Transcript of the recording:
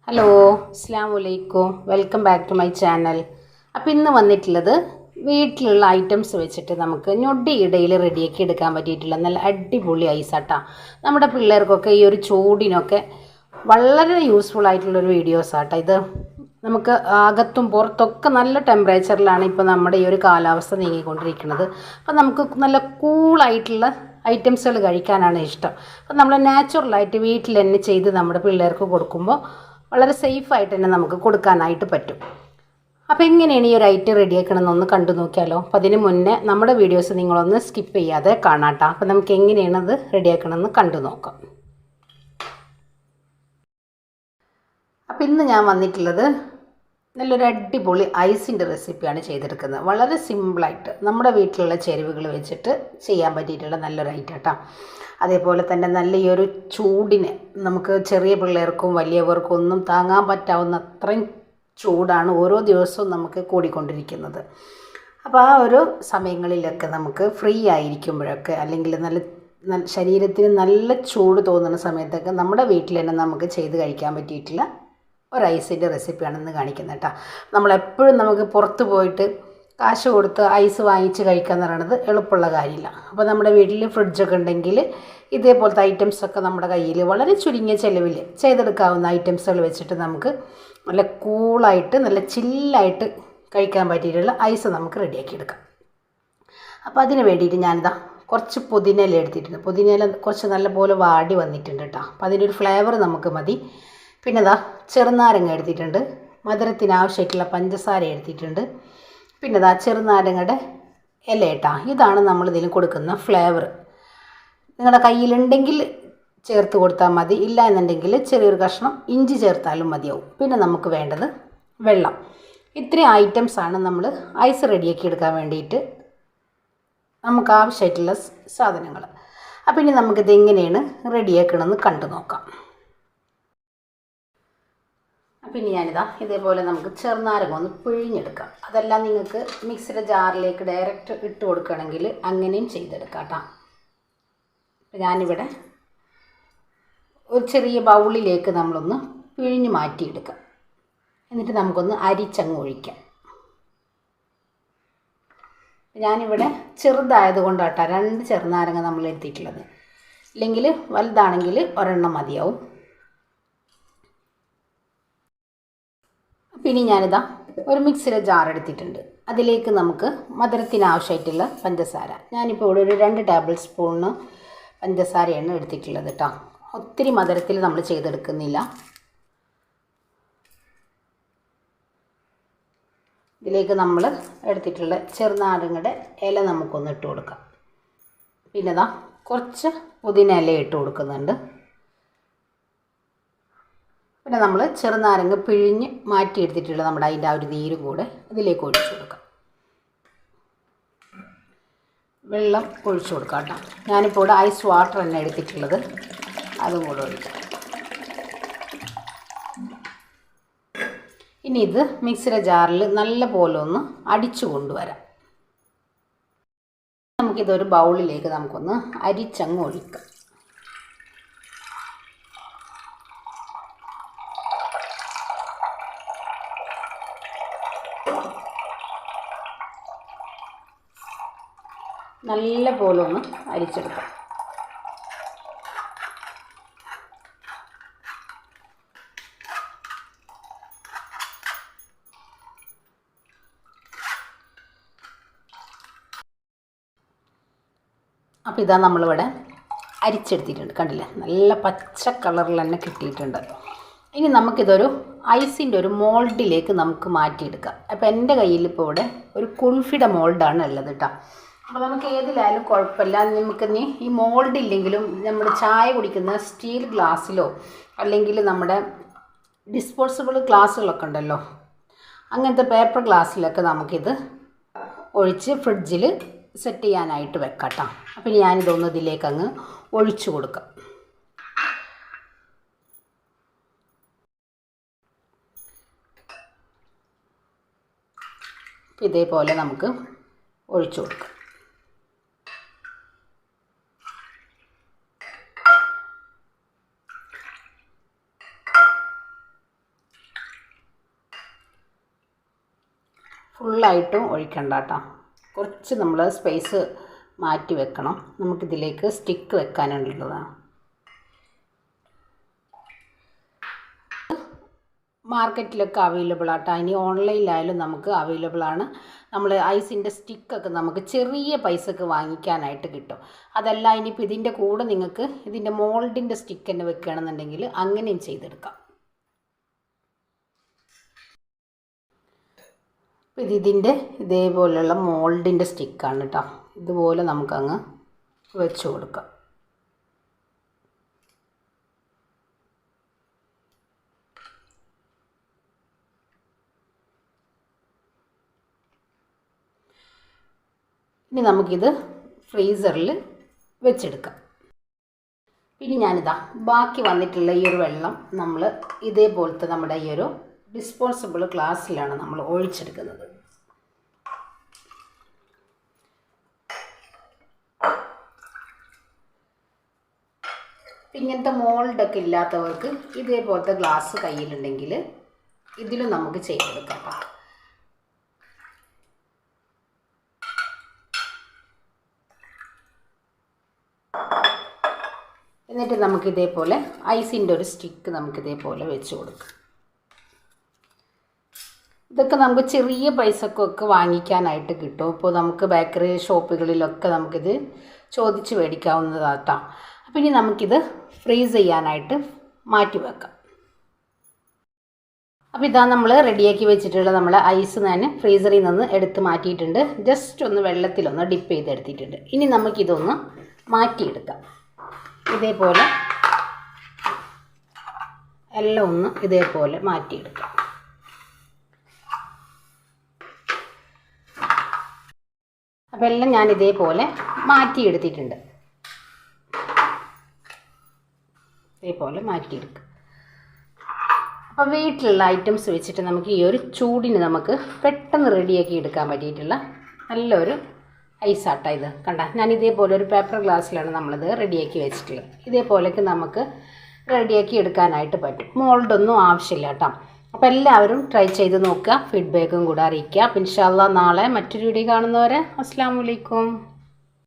Hello, അസ്സലാമു അലൈക്കും. Welcome back to my channel. അപ്പോൾ ഇന്ന് വന്നിട്ടുള്ളത് വീട്ടിലുള്ള ഐറ്റംസ് വെച്ചിട്ട് നമുക്ക് ഞൊടിയിടയിൽ റെഡിയാക്കി എടുക്കാൻ പറ്റിയിട്ടുള്ള നല്ല അടിപൊളി ഐസാട്ടാ. നമ്മുടെ പിള്ളേർക്കൊക്കെ ഈ ഒരു ചൂടിനൊക്കെ വളരെ യൂസ്ഫുൾ ആയിട്ടുള്ളൊരു വീഡിയോസാട്ടോ ഇത്. നമുക്ക് അകത്തും പുറത്തൊക്കെ നല്ല ടെമ്പറേച്ചറിലാണ് ഇപ്പോൾ നമ്മുടെ ഈ ഒരു കാലാവസ്ഥ നീങ്ങിക്കൊണ്ടിരിക്കുന്നത്. അപ്പോൾ നമുക്ക് നല്ല കൂളായിട്ടുള്ള ഐറ്റംസുകൾ കഴിക്കാനാണ് ഇഷ്ടം. അപ്പോൾ നമ്മൾ നാച്ചുറലായിട്ട് വീട്ടിൽ തന്നെ ചെയ്ത് നമ്മുടെ പിള്ളേർക്ക് കൊടുക്കുമ്പോൾ വളരെ സേഫായിട്ട് തന്നെ നമുക്ക് കൊടുക്കാനായിട്ട് പറ്റും. അപ്പോൾ എങ്ങനെയാണ് ഈ ഒരു ഐറ്റം റെഡിയാക്കണമെന്നൊന്ന് കണ്ടു നോക്കിയാലോ. അപ്പോൾ അതിന് മുന്നേ നമ്മുടെ വീഡിയോസ് നിങ്ങളൊന്ന് സ്കിപ്പ് ചെയ്യാതെ കാണാട്ടോ. അപ്പോൾ നമുക്ക് എങ്ങനെയാണ് അത് റെഡിയാക്കണമെന്ന് കണ്ടു നോക്കാം. അപ്പോൾ ഇന്ന് ഞാൻ വന്നിട്ടുള്ളത് നല്ലൊരു അടിപൊളി ഐസിൻ്റെ റെസിപ്പിയാണ് ചെയ്തെടുക്കുന്നത്. വളരെ സിമ്പിളായിട്ട് നമ്മുടെ വീട്ടിലുള്ള ചേരുവകൾ വെച്ചിട്ട് ചെയ്യാൻ പറ്റിയിട്ടുള്ള നല്ലൊരു ഐറ്റം കേട്ടോ. അതേപോലെ തന്നെ നല്ല ഈ ഒരു ചൂടിന് നമുക്ക് ചെറിയ പിള്ളേർക്കും വലിയവർക്കും ഒന്നും താങ്ങാൻ പറ്റാവുന്ന അത്രയും ചൂടാണ് ഓരോ ദിവസവും നമുക്ക് കൂടിക്കൊണ്ടിരിക്കുന്നത്. അപ്പോൾ ആ ഒരു സമയങ്ങളിലൊക്കെ നമുക്ക് ഫ്രീ ആയിരിക്കുമ്പോഴൊക്കെ അല്ലെങ്കിൽ നല്ല ശരീരത്തിന് നല്ല ചൂട് തോന്നുന്ന സമയത്തൊക്കെ നമ്മുടെ വീട്ടിൽ തന്നെ നമുക്ക് ചെയ്ത് കഴിക്കാൻ പറ്റിയിട്ടുള്ള ഒരു ഐസിൻ്റെ റെസിപ്പിയാണ് ഇന്ന് കാണിക്കുന്നത് കേട്ടോ. നമ്മളെപ്പോഴും നമുക്ക് പുറത്ത് പോയിട്ട് കാശ് കൊടുത്ത് ഐസ് വാങ്ങിച്ച് കഴിക്കുക എന്ന് പറയുന്നത് എളുപ്പമുള്ള കാര്യമില്ല. അപ്പോൾ നമ്മുടെ വീട്ടിൽ ഫ്രിഡ്ജൊക്കെ ഉണ്ടെങ്കിൽ ഇതേപോലത്തെ ഐറ്റംസൊക്കെ നമ്മുടെ കയ്യിൽ വളരെ ചുരുങ്ങിയ ചിലവിൽ ചെയ്തെടുക്കാവുന്ന ഐറ്റംസുകൾ വെച്ചിട്ട് നമുക്ക് നല്ല കൂളായിട്ട് നല്ല ചില്ലായിട്ട് കഴിക്കാൻ പറ്റിയിട്ടുള്ള ഐസ് നമുക്ക് റെഡിയാക്കി എടുക്കാം. അപ്പോൾ അതിന് വേണ്ടിയിട്ട് ഞാനിതാ കുറച്ച് പുതിനയില എടുത്തിട്ടുണ്ട്. പുതിനയില കുറച്ച് നല്ലപോലെ വാടി വന്നിട്ടുണ്ട് കേട്ടോ. അപ്പോൾ അതിൻ്റെ ഒരു ഫ്ലേവർ നമുക്ക് മതി. പിന്നെ ഇതാ ചെറുനാരങ്ങ എടുത്തിട്ടുണ്ട്, മധുരത്തിന് ആവശ്യമായിട്ടുള്ള പഞ്ചസാര എടുത്തിട്ടുണ്ട്. പിന്നെ ഇതാ ചെറുനാരങ്ങയുടെ ഇല കേട്ടോ. ഇതാണ് നമ്മളിതിൽ കൊടുക്കുന്ന ഫ്ലേവർ. നിങ്ങളുടെ കയ്യിലുണ്ടെങ്കിൽ ചേർത്ത് കൊടുത്താൽ മതി, ഇല്ല എന്നുണ്ടെങ്കിൽ ചെറിയൊരു കഷ്ണം ഇഞ്ചി ചേർത്താലും മതിയാവും. പിന്നെ നമുക്ക് വേണ്ടത് വെള്ളം. ഇത്രയും ഐറ്റംസാണ് നമ്മൾ ഐസ് റെഡിയാക്കി എടുക്കാൻ വേണ്ടിയിട്ട് നമുക്ക് ആവശ്യമായിട്ടുള്ള സാധനങ്ങൾ. അപ്പോൾ ഇനി നമുക്കിത് എങ്ങനെയാണ് റെഡിയാക്കണമെന്ന് കണ്ടു നോക്കാം. പിന്നെ ഞാനിതാ ഇതേപോലെ നമുക്ക് ചെറുനാരങ്ങ ഒന്ന് പിഴിഞ്ഞെടുക്കാം. അതെല്ലാം നിങ്ങൾക്ക് മിക്സിയുടെ ജാറിലേക്ക് ഡയറക്റ്റ് ഇട്ട് കൊടുക്കുകയാണെങ്കിൽ അങ്ങനെയും ചെയ്തെടുക്കാം കേട്ടോ. അപ്പം ഞാനിവിടെ ഒരു ചെറിയ ബൗളിലേക്ക് നമ്മളൊന്ന് പിഴിഞ്ഞ് മാറ്റിയെടുക്കാം. എന്നിട്ട് നമുക്കൊന്ന് അരിച്ചങ്ങ് ഒഴിക്കാം. ഞാനിവിടെ ചെറുതായത് കൊണ്ടാട്ടോ 2 ചെറുനാരങ്ങ നമ്മൾ എടുത്തിട്ടുള്ളത്. ഇല്ലെങ്കിൽ വലുതാണെങ്കിൽ ഒരെണ്ണം മതിയാവും. പിന്നെ ഞാനിതാ ഒരു മിക്സിയുടെ ജാർ എടുത്തിട്ടുണ്ട്. അതിലേക്ക് നമുക്ക് മധുരത്തിന് ആവശ്യമായിട്ടുള്ള പഞ്ചസാര, ഞാനിപ്പോൾ ഇവിടെ ഒരു 2 ടേബിൾ സ്പൂണ് പഞ്ചസാരയാണ് എടുത്തിട്ടുള്ളത് കേട്ടോ. ഒത്തിരി മധുരത്തിൽ നമ്മൾ ചെയ്തെടുക്കുന്നില്ല. ഇതിലേക്ക് നമ്മൾ എടുത്തിട്ടുള്ള ചെറുനാരങ്ങയുടെ ഇല നമുക്കൊന്ന് ഇട്ട് കൊടുക്കാം. പിന്നെ ഇതാ കുറച്ച് പുതിന ഇല ഇട്ട് കൊടുക്കുന്നുണ്ട്. പിന്നെ നമ്മൾ ചെറുനാരങ്ങ പിഴിഞ്ഞ് മാറ്റിയെടുത്തിട്ടുള്ള നമ്മുടെ അതിൻ്റെ ആ ഒരു നീരും കൂടെ ഇതിലേക്ക് ഒഴിച്ചു കൊടുക്കാം. വെള്ളം ഒഴിച്ചു കൊടുക്കാം കേട്ടോ. ഞാനിപ്പോൾ ഇവിടെ ഐസ് വാട്ടർ തന്നെ എടുത്തിട്ടുള്ളത്, അതും കൂടെ ഒഴിക്കാം. ഇനി ഇത് മിക്സിയുടെ ജാറിൽ നല്ല പോലെ ഒന്ന് അടിച്ചു കൊണ്ടുവരാം. നമുക്കിതൊരു ബൗളിലേക്ക് നമുക്കൊന്ന് അരിച്ചങ്ങ് ഒഴിക്കാം. നല്ല പോലെ ഒന്ന് അരിച്ചെടുക്കാം. അപ്പോൾ ഇതാ നമ്മളിവിടെ അരിച്ചെടുത്തിട്ടുണ്ട്, കണ്ടില്ലേ, നല്ല പച്ച കളറിൽ തന്നെ കിട്ടിയിട്ടുണ്ട്. ഇനി നമുക്കിതൊരു ഐസിൻ്റെ ഒരു മോൾഡിലേക്ക് നമുക്ക് മാറ്റിയെടുക്കാം. അപ്പോൾ എൻ്റെ കയ്യിൽ ഇപ്പോൾ ഇവിടെ ഒരു കുൾഫിയുടെ മോൾഡാണ് ഉള്ളത് കേട്ടോ. അപ്പോൾ നമുക്ക് ഏതിലായാലും കുഴപ്പമില്ല. നമുക്ക് ഈ മോൾഡ് ഇല്ലെങ്കിലും നമ്മൾ ചായ കുടിക്കുന്ന സ്റ്റീൽ ഗ്ലാസ്സിലോ അല്ലെങ്കിൽ നമ്മുടെ ഡിസ്പോസിബിൾ ഗ്ലാസ്സുകളൊക്കെ ഉണ്ടല്ലോ, അങ്ങനത്തെ പേപ്പർ ഗ്ലാസ്സിലൊക്കെ നമുക്കിത് ഒഴിച്ച് ഫ്രിഡ്ജിൽ സെറ്റ് ചെയ്യാനായിട്ട് വെക്കാം കേട്ടോ. അപ്പോൾ ഞാനിതൊന്ന് ഇതിലേക്ക് അങ്ങ് ഒഴിച്ചു കൊടുക്കാം. ഇതേപോലെ നമുക്ക് ഒഴിച്ചു കൊടുക്കാം. ഫുള്ളായിട്ടും ഒഴിക്കണ്ട കേട്ടോ. കുറച്ച് നമ്മൾ സ്പേസ് മാറ്റി വെക്കണം. നമുക്കിതിലേക്ക് സ്റ്റിക്ക് വെക്കാനുള്ളതാണ്. മാർക്കറ്റിലൊക്കെ അവൈലബിൾ ആട്ടോ. ഇനി ഓൺലൈനിലായാലും നമുക്ക് അവൈലബിൾ ആണ്. നമ്മൾ ഐസിൻ്റെ സ്റ്റിക്കൊക്കെ നമുക്ക് ചെറിയ പൈസക്ക് വാങ്ങിക്കാനായിട്ട് കിട്ടും. അതല്ല ഇനിയിപ്പോൾ ഇതിൻ്റെ കൂടെ നിങ്ങൾക്ക് ഇതിൻ്റെ മോൾഡിൻ്റെ സ്റ്റിക്ക് തന്നെ വെക്കുകയാണെന്നുണ്ടെങ്കിൽ അങ്ങനെയും ചെയ്തെടുക്കാം. അപ്പോൾ ഇതിൻ്റെ ഇതേപോലെയുള്ള മോൾഡിൻ്റെ സ്റ്റിക്കാണ് കേട്ടോ. ഇതുപോലെ നമുക്കങ്ങ് വെച്ച് കൊടുക്കാം. ഇനി നമുക്കിത് ഫ്രീസറിൽ വെച്ചെടുക്കാം. പിന്നെ ഞാനിതാ ബാക്കി വന്നിട്ടുള്ള ഈ ഒരു വെള്ളം നമ്മൾ ഇതേപോലത്തെ നമ്മുടെ ഈ ഒരു ഡിസ്പോസിബിൾ ഗ്ലാസ്സിലാണ് നമ്മൾ ഒഴിച്ചെടുക്കുന്നത്. ഇങ്ങനത്തെ മോൾഡൊക്കെ ഇല്ലാത്തവർക്ക് ഇതേപോലത്തെ ഗ്ലാസ് കയ്യിലുണ്ടെങ്കിൽ ഇതിലും നമുക്ക് ചെയ്തെടുക്കാം. എന്നിട്ട് നമുക്കിതേപോലെ ഐസിൻ്റെ ഒരു സ്റ്റിക്ക് നമുക്കിതേപോലെ വെച്ച് കൊടുക്കാം. ഇതൊക്കെ നമുക്ക് ചെറിയ പൈസക്കൊക്കെ വാങ്ങിക്കാനായിട്ട് കിട്ടും. ഇപ്പോൾ നമുക്ക് ബേക്കറി ഷോപ്പുകളിലൊക്കെ നമുക്കിത് ചോദിച്ച് മേടിക്കാവുന്നതാട്ടോ. അപ്പോൾ ഇനി നമുക്കിത് ഫ്രീസ് ചെയ്യാനായിട്ട് മാറ്റി വെക്കാം. അപ്പോൾ ഇതാ നമ്മൾ റെഡിയാക്കി വെച്ചിട്ടുള്ള നമ്മൾ ഐസ് ഞാൻ ഫ്രീസറിൽ നിന്ന് എടുത്ത് മാറ്റിയിട്ടുണ്ട്. ജസ്റ്റ് ഒന്ന് വെള്ളത്തിലൊന്ന് ഡിപ്പ് ചെയ്തെടുത്തിട്ടുണ്ട്. ഇനി നമുക്കിതൊന്ന് മാറ്റിയെടുക്കാം. ഇതേപോലെ എല്ലാം ഒന്ന് ഇതേപോലെ മാറ്റിയെടുക്കാം. അപ്പോൾ എല്ലാം ഞാൻ ഇതേപോലെ മാറ്റിയെടുത്തിട്ടുണ്ട്. ഇതേപോലെ മാറ്റിയെടുക്കുക. അപ്പോൾ വീട്ടിലുള്ള ഐറ്റംസ് വെച്ചിട്ട് നമുക്ക് ഈ ഒരു ചൂടിന് നമുക്ക് പെട്ടെന്ന് റെഡിയാക്കി എടുക്കാൻ പറ്റിയിട്ടുള്ള നല്ലൊരു ഐസാട്ട ഇത്. കണ്ട, ഞാൻ ഇതേപോലെ ഒരു പേപ്പർ ഗ്ലാസ്സിലാണ് നമ്മളിത് റെഡിയാക്കി വെച്ചിട്ടുള്ളത്. ഇതേപോലെയൊക്കെ നമുക്ക് റെഡിയാക്കി എടുക്കാനായിട്ട് പറ്റും. മോൾഡൊന്നും ആവശ്യമില്ല കേട്ടോ. അപ്പോൾ എല്ലാവരും ട്രൈ ചെയ്ത് നോക്കുക, ഫീഡ്ബാക്കും കൂടെ അറിയിക്കുക. അപ്പോൾ ഇൻഷാ അല്ലാഹ് നാളെ മറ്റൊരു വീഡിയോ കാണുന്നവരെ അസ്സലാമു അലൈക്കും.